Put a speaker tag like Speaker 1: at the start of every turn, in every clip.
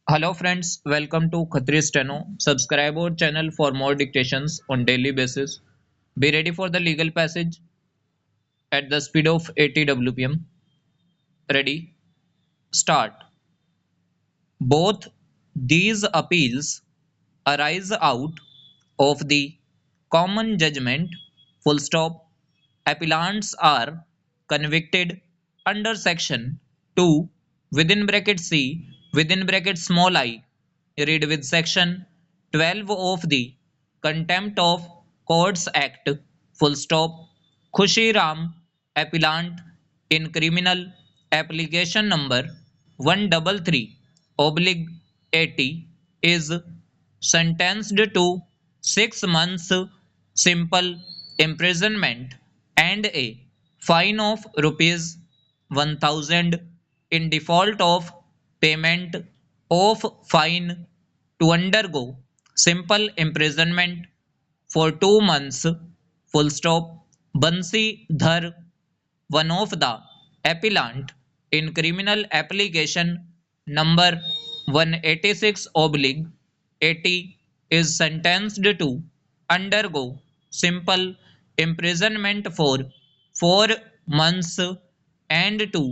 Speaker 1: Hello friends, welcome to Khatri Steno. Subscribe our channel for more dictations on daily basis. Be ready for the legal passage at the speed of 80 WPM. Ready? Start. Both these appeals arise out of the common judgment. Full stop. Appellants are convicted under section 2 within bracket C within bracket small I. Read with section 12 of the Contempt of Courts Act. Full stop. Khushi Ram, appellant in criminal application number 133 oblique 80 is sentenced to 6 months simple imprisonment and a fine of rupees 1000 in default of payment of fine to undergo simple imprisonment for 2 months. Full stop. Bansi Dhar, one of the appellant in criminal application number 186 oblique 80 is sentenced to undergo simple imprisonment for 4 months and to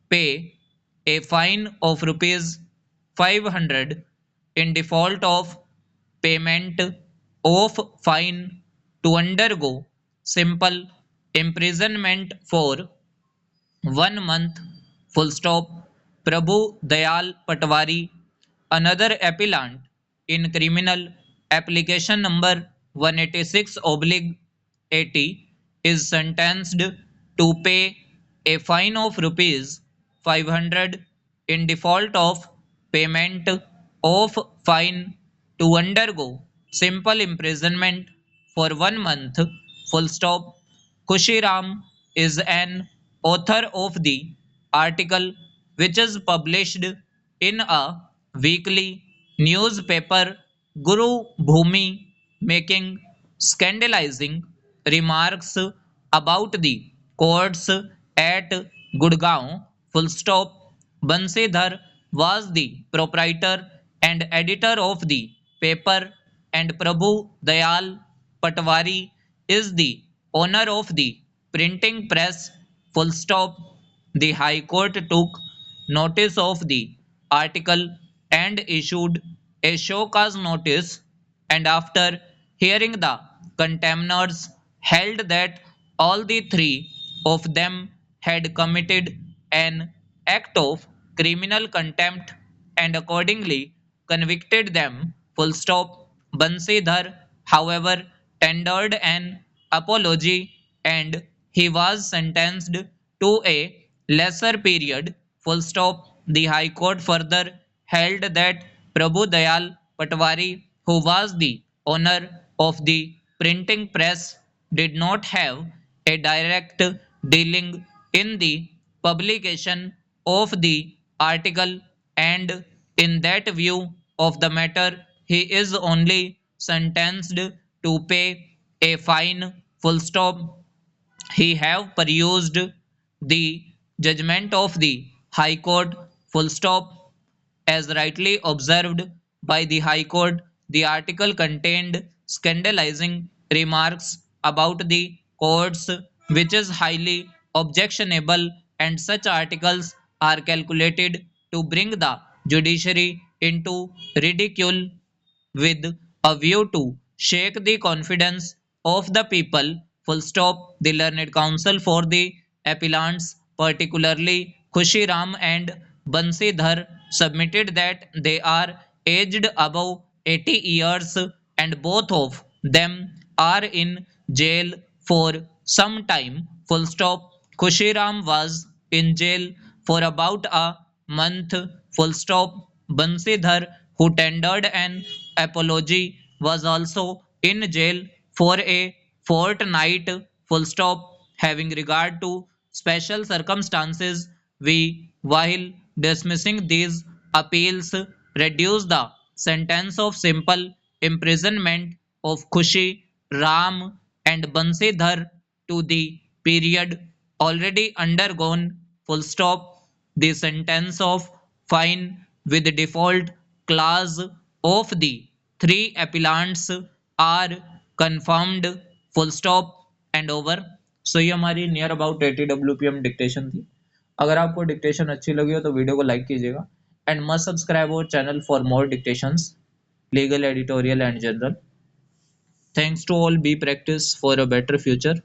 Speaker 1: pay a fine of rupees 500 in default of payment of fine to undergo simple imprisonment for 1 month. Full stop. Prabhu Dayal Patwari, another appellant in criminal application number 186 oblique 80 is sentenced to pay a fine of rupees 500 in default of payment of fine to undergo simple imprisonment for 1 month. Full stop. Kushiram is an author of the article which is published in a weekly newspaper Guru Bhumi, making scandalizing remarks about the courts at Gurgaon. Full stop. Bansidhar was the proprietor and editor of the paper, and Prabhu Dayal Patwari is the owner of the printing press. Full stop. The High Court took notice of the article and issued a show cause notice, and after hearing the contemners held that all the three of them had committed an act of criminal contempt and accordingly convicted them. Full stop. Bansidhar, however, tendered an apology and he was sentenced to a lesser period. Full stop. The High Court further held that Prabhu Dayal Patwari, who was the owner of the printing press, did not have a direct dealing in the publication of the article, and in that view of the matter, he is only sentenced to pay a fine. Full stop. He have perused the judgment of the High Court. Full stop. As rightly observed by the High Court, the article contained scandalizing remarks about the courts, which is highly objectionable, and such articles are calculated to bring the judiciary into ridicule with a view to shake the confidence of the people. Full stop. The learned counsel for the appellants, particularly Khushiram and Bansidhar, submitted that they are aged above 80 years and both of them are in jail for some time. Full stop. Khushiram was in jail for about a month. Full stop. Bansidhar, who tendered an apology, was also in jail for a fortnight. Full stop. Having regard to special circumstances, we, while dismissing these appeals, reduce the sentence of simple imprisonment of Khushi, Ram, and Bansidhar to the period already undergone. Full stop. The sentence of fine with default clause of the three appellants are confirmed, full stop and over. सो ये हमारी near about ATWPM dictation थी। अगर आपको dictation अच्छी लगी हो तो video को लाइक कीजिएगा and must subscribe our channel for more dictations, legal, editorial and general. Thanks to all. Be practice for a better future.